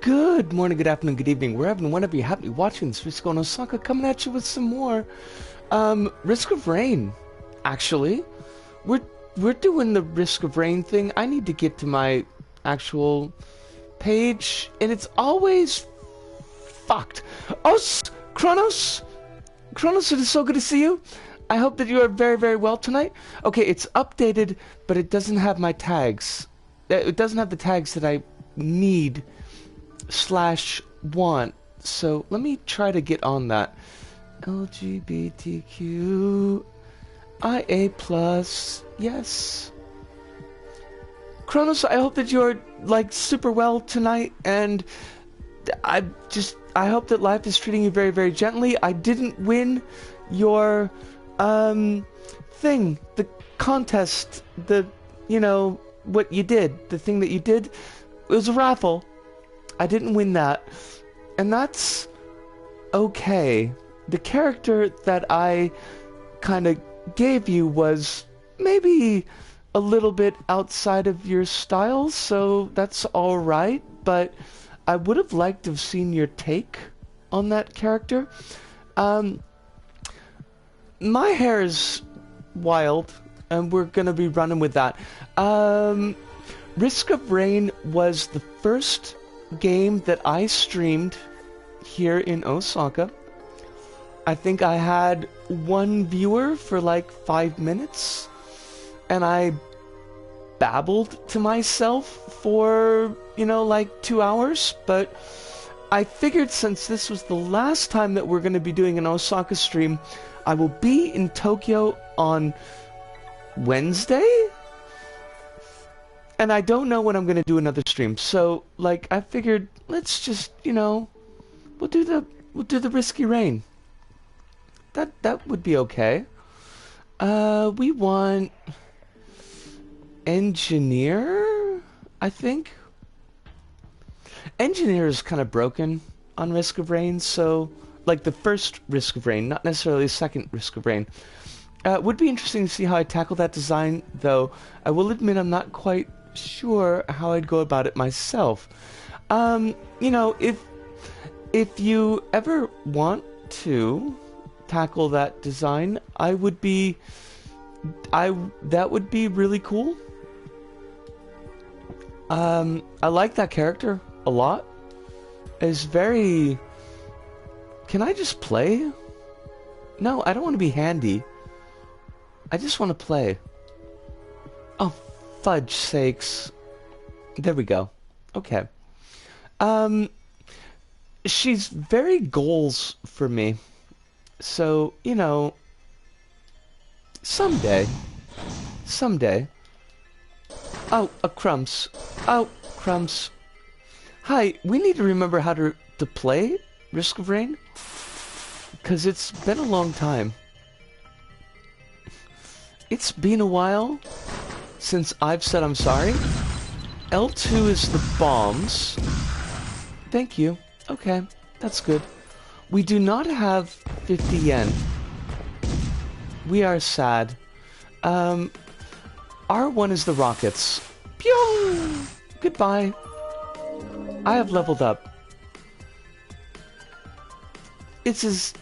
Good morning, good afternoon, good evening, wherever and whenever you happen to be watching this. Risk of Osaka coming at you with some more Risk of Rain. Actually, we're doing the Risk of Rain thing. I need to get to my actual page, and it's always fucked. Oh, Kronos, it is so good to see you. I hope that you are very, very well tonight. Okay, it's updated, but it doesn't have my tags. It doesn't have the tags that I need / want. So let me try to get on that. LGBTQ IA+, yes. Kronos, I hope that you're like super well tonight, and I hope that life is treating you very, very gently. I didn't win your thing, the contest, what you did, the thing that you did. It was a raffle. I didn't win that, and that's okay. The character that I kind of gave you was maybe a little bit outside of your style, so that's alright, but I would have liked to have seen your take on that character. My hair is wild, and we're gonna be running with that. Risk of Rain was the first game that I streamed here in Osaka. I think I had one viewer for like 5 minutes, and I babbled to myself for, like 2 hours, but I figured since this was the last time that we're going to be doing an Osaka stream, I will be in Tokyo on Wednesday, and I don't know when I'm going to do another stream, so, like, I figured, let's just, we'll do the Risky Rain. That would be okay. We want Engineer, I think. Engineer is kind of broken on Risk of Rain, so, like, the first Risk of Rain, not necessarily the second Risk of Rain. Would be interesting to see how I tackle that design, though I will admit I'm not quite sure how I'd go about it myself. If you ever want to tackle that design, that would be really cool. I like that character a lot. It's very... Can I just play? No, I don't want to be handy. I just want to play. Oh, fudge sakes. There we go. Okay. She's very goals for me. So, someday. Oh, crumbs. Oh, crumbs. Hi, we need to remember how to play Risk of Rain, because it's been a long time. It's been a while since I've said I'm sorry. L2 is the bombs. Thank you. Okay, that's good. We do not have 50 yen. We are sad. R1 is the rockets. Pew! Goodbye. I have leveled up. It's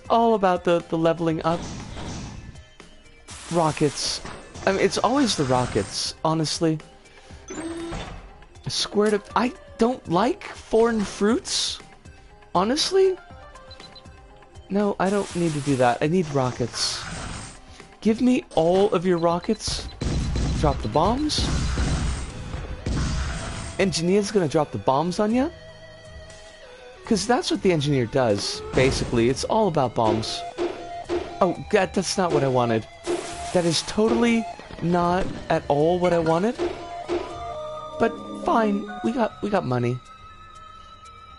all about the leveling up. Rockets. I mean, it's always the rockets, honestly. Squared up. I don't like foreign fruits. Honestly? No, I don't need to do that. I need rockets. Give me all of your rockets. Drop the bombs. Engineer's gonna drop the bombs on you? Because that's what the engineer does, basically. It's all about bombs. Oh, God, that's not what I wanted. That is totally not at all what I wanted. But fine, we got money.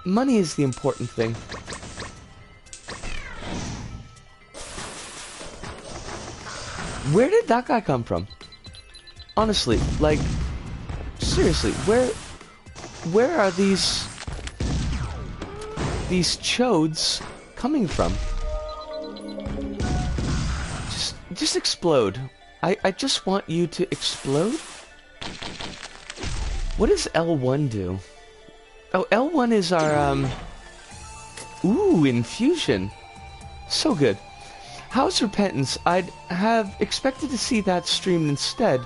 Money is the important thing. Where did that guy come from? Honestly, like, seriously, where are these chodes coming from? Just explode. I just want you to explode. What does L1 do? Oh, L1 is our, ooh, infusion. So good. How's Repentance? I'd have expected to see that streamed instead,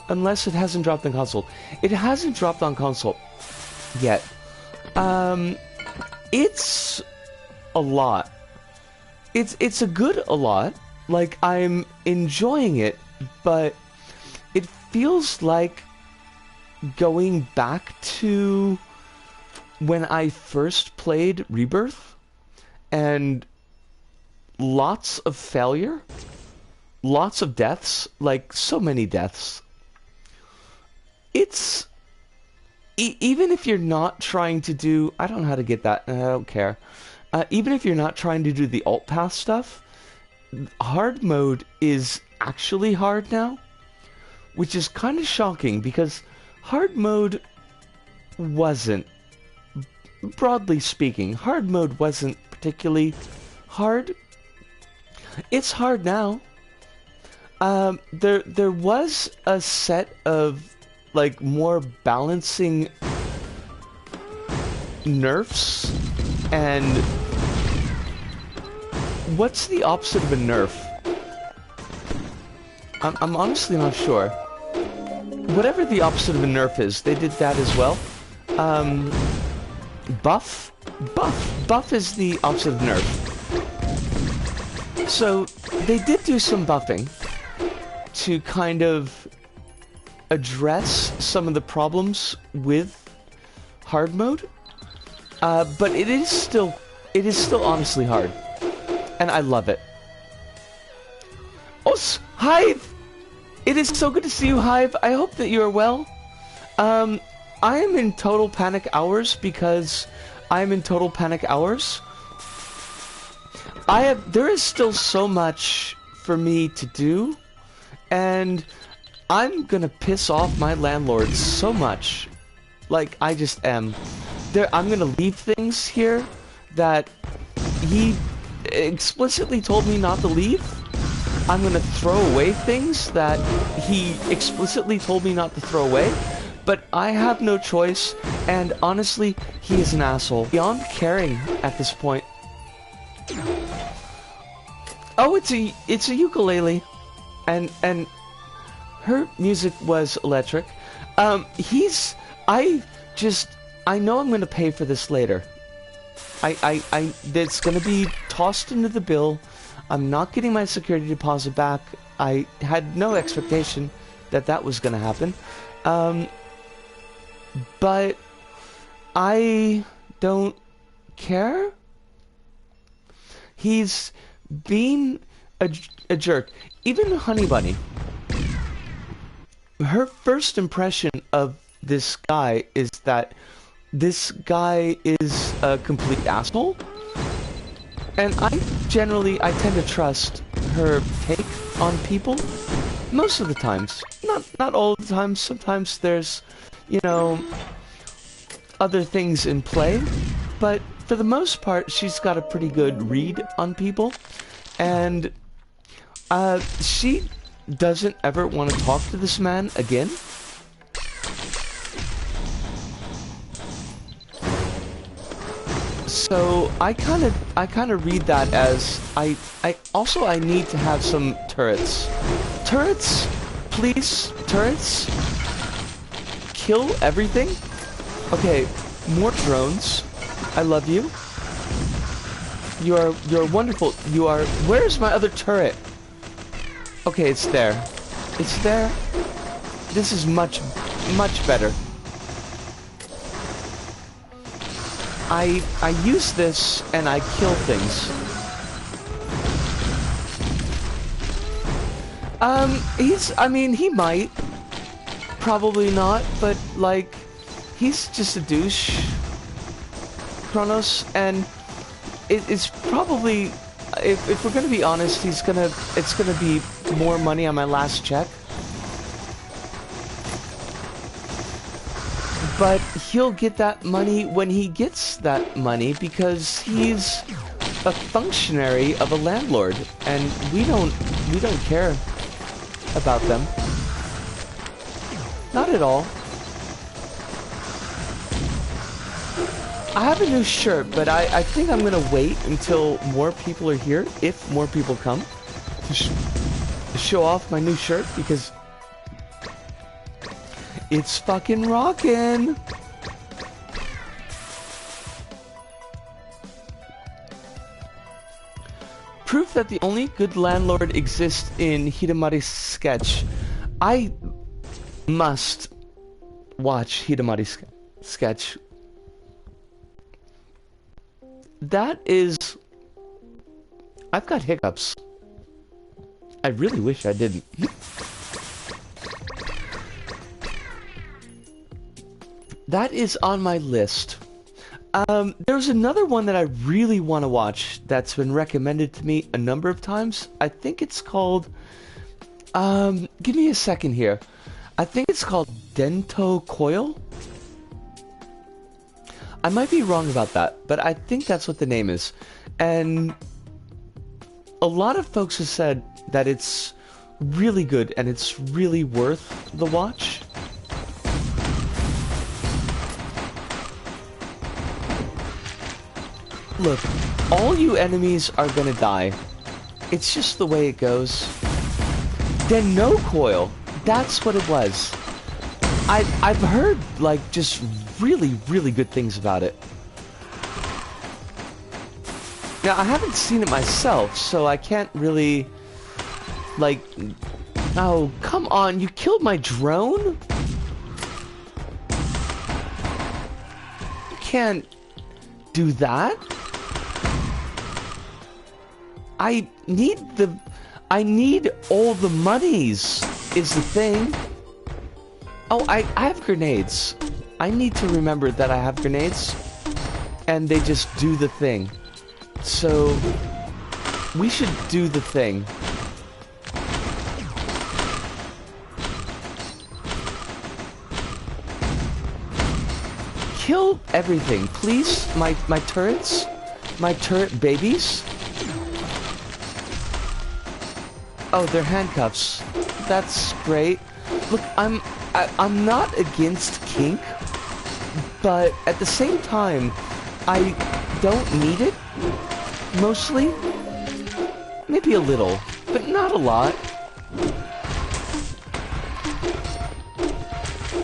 unless it hasn't dropped on console. It hasn't dropped on console yet. It's a lot. It's a good a lot. Like, I'm enjoying it, but it feels like going back to when I first played Rebirth, and lots of failure, lots of deaths, like so many deaths. It's even if you're not trying to do, I don't know how to get that, I don't care. Even if you're not trying to do the alt path stuff, hard mode is actually hard now, which is kind of shocking because hard mode wasn't, broadly speaking, hard mode wasn't particularly hard. It's hard now. There was a set of like more balancing nerfs, and what's the opposite of a nerf? I'm honestly not sure. Whatever the opposite of a nerf is, they did that as well. Buff? Buff is the opposite of nerf. So, they did do some buffing to kind of address some of the problems with hard mode, but it is still honestly hard, and I love it. Oh, Hive! It is so good to see you, Hive. I hope that you are well. I am in total panic hours because I'm in total panic hours. There is still so much for me to do, and I'm gonna piss off my landlord so much. Like, I just am. I'm gonna leave things here that he explicitly told me not to leave. I'm gonna throw away things that he explicitly told me not to throw away. But I have no choice, and honestly, he is an asshole. Beyond caring at this point. Oh, it's a ukulele, and her music was electric. I know I'm gonna pay for this later. It's gonna be tossed into the bill. I'm not getting my security deposit back. I had no expectation that that was gonna happen. But I don't care. He's being a jerk. Even Honey Bunny, her first impression of this guy is that this guy is a complete asshole. And I tend to trust her take on people. Most of the times. Not all the time. Sometimes there's, you know, other things in play. But for the most part, she's got a pretty good read on people. And she doesn't ever want to talk to this man again. So I kind of read that as I need to have some turrets. Turrets, please, turrets. Kill everything. Okay, more drones. I love you. You're wonderful. You are. Where's my other turret? Okay, it's there. It's there. This is much better. I use this and I kill things. He might. Probably not, but like, he's just a douche. Kronos, and it's probably, if we're gonna be honest, it's gonna be more money on my last check. But he'll get that money when he gets that money because he's a functionary of a landlord, and we don't care about them. Not at all. I have a new shirt, but I think I'm gonna wait until more people are here, if more people come, to show off my new shirt, because it's fucking rockin'. Proof that the only good landlord exists in Hidamari's sketch. I must watch Hidamari's sketch. That is... I've got hiccups. I really wish I didn't. That is on my list. There's another one that I really want to watch that's been recommended to me a number of times. I think it's called... give me a second here. I think it's called Dento Coil. I might be wrong about that, but I think that's what the name is. And a lot of folks have said that it's really good and it's really worth the watch. Look, all you enemies are gonna die. It's just the way it goes. Then no coil. That's what it was. I've heard, like, just really, really good things about it. Now, I haven't seen it myself, so I can't really, like... Oh, come on, you killed my drone? You can't do that. I need all the monies, is the thing. Oh, I have grenades. I need to remember that I have grenades, and they just do the thing. So, we should do the thing. Kill everything, please. My turrets, my turret babies. Oh, they're handcuffs. That's great. Look, I'm not against kink, but at the same time, I don't need it. Mostly. Maybe a little, but not a lot.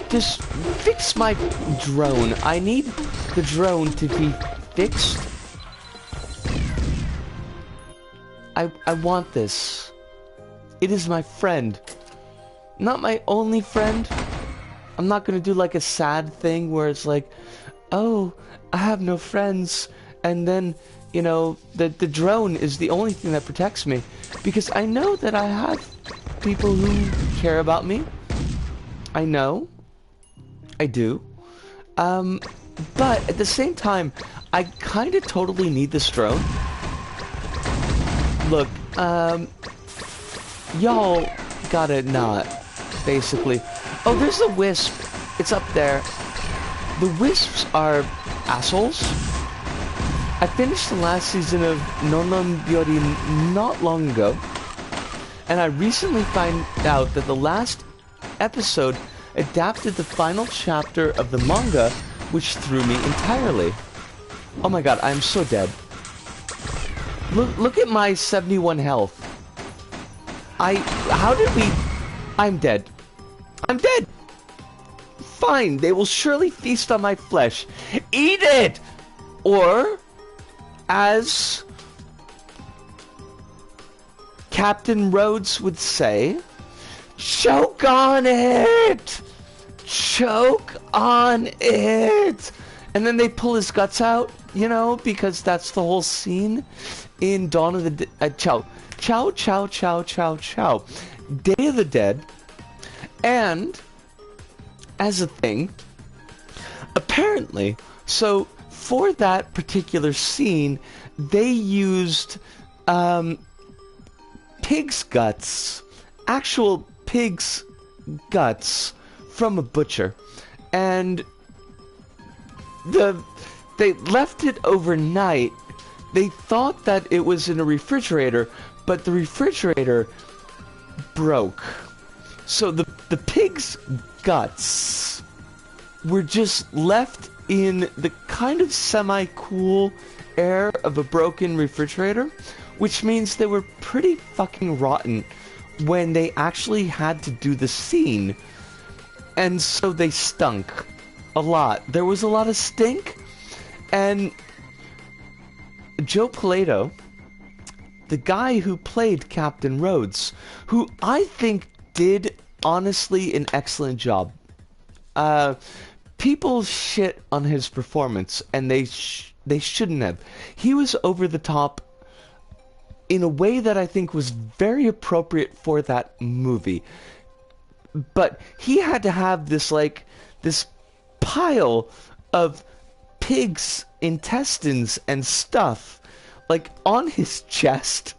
Just fix my drone. I need the drone to be fixed. I want this. It is my friend. Not my only friend. I'm not gonna do like a sad thing where it's like, oh, I have no friends, and then, you know, the drone is the only thing that protects me. Because I know that I have people who care about me. I know. I do. But at the same time, I kinda totally need this drone. Look, y'all gotta not, basically. Oh, there's a wisp. It's up there. The wisps are assholes. I finished the last season of Nonon Byori not long ago, and I recently found out that the last episode adapted the final chapter of the manga, which threw me entirely. Oh my god, I'm so dead. Look at my 71 health. How did we... I'm dead. I'm dead! Fine, they will surely feast on my flesh. Eat it! Or, as Captain Rhodes would say, choke on it! Choke on it! And then they pull his guts out, you know, because that's the whole scene in Dawn of the Chow, chow, chow, chow, chow, chow. Day of the Dead. And, as a thing, apparently, so for that particular scene, they used pig's guts, actual pig's guts from a butcher, and they left it overnight. They thought that it was in a refrigerator, but the refrigerator broke. So the pig's guts were just left in the kind of semi-cool air of a broken refrigerator, which means they were pretty fucking rotten when they actually had to do the scene. And so they stunk a lot. There was a lot of stink, and Joe Pilato, the guy who played Captain Rhodes, who I think did honestly an excellent job. People shit on his performance, and they shouldn't have. He was over the top in a way that I think was very appropriate for that movie. But he had to have this pile of pig's intestines and stuff on his chest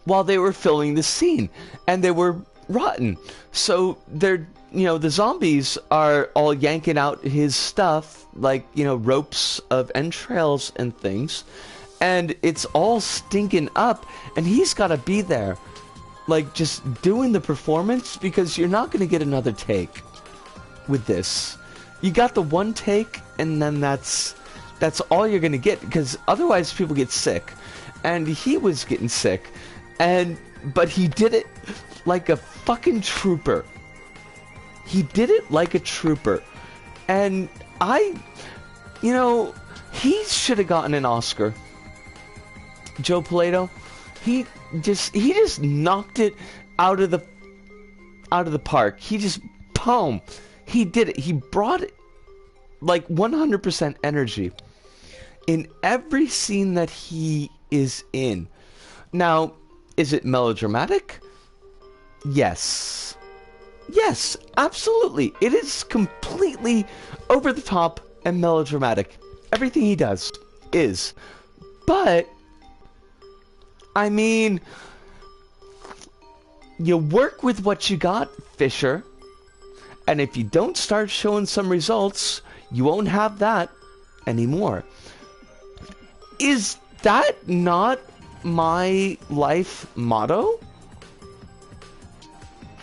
while they were filming the scene, and they were rotten. So they're, the zombies are all yanking out his stuff, ropes of entrails and things, and it's all stinking up, and he's got to be there, just doing the performance, because you're not going to get another take with this. You got the one take, and then that's all you're going to get, because otherwise people get sick. And he was getting sick, but he did it like a fucking trooper. He did it like a trooper. And he should have gotten an Oscar. Joe Pilato, he just knocked it out of the park. He just, boom, he did it. He brought it 100% energy in every scene that he is in. Now, is it melodramatic? Yes. Yes, absolutely. It is completely over the top and melodramatic. Everything he does is. But I mean, you work with what you got, Fisher. And if you don't start showing some results, you won't have that anymore. Is that not my life motto?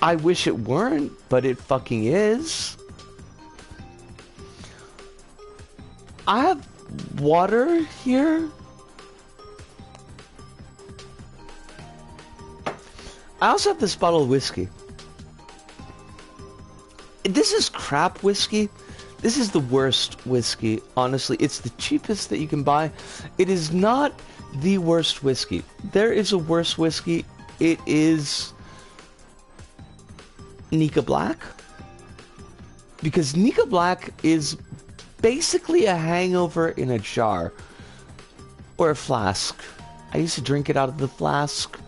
I wish it weren't, but it fucking is. I have water here. I also have this bottle of whiskey. This is crap whiskey. This is the worst whiskey, honestly. It's the cheapest that you can buy. It is not the worst whiskey. There is a worse whiskey. It is Nika Black. Because Nika Black is basically a hangover in a jar. Or a flask. I used to drink it out of the flask.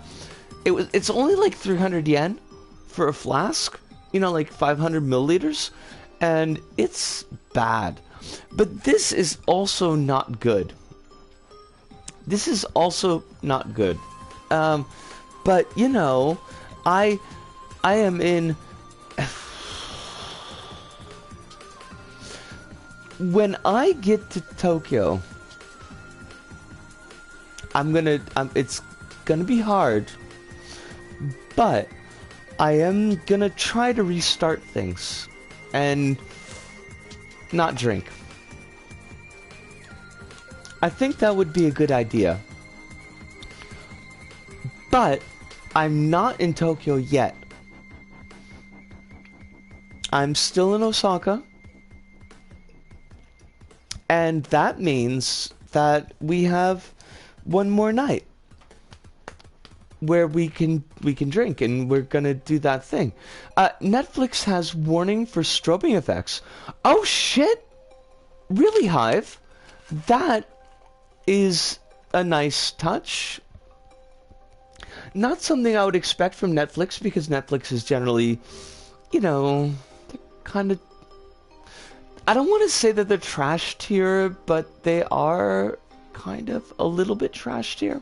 It's only 300 yen for a flask. 500 milliliters. And it's bad. But this is also not good. This is also not good. But, I am in... When I get to Tokyo, it's gonna be hard. But I am gonna try to restart things and not drink. I think that would be a good idea. But I'm not in Tokyo yet. I'm still in Osaka. And that means that we have one more night where we can drink, and we're gonna do that thing. Netflix has warning for strobing effects. Oh shit! Really, Hive? That is a nice touch. Not something I would expect from Netflix, because Netflix is generally, they're kind of... I don't want to say that they're trash tier, but they are kind of a little bit trash tier.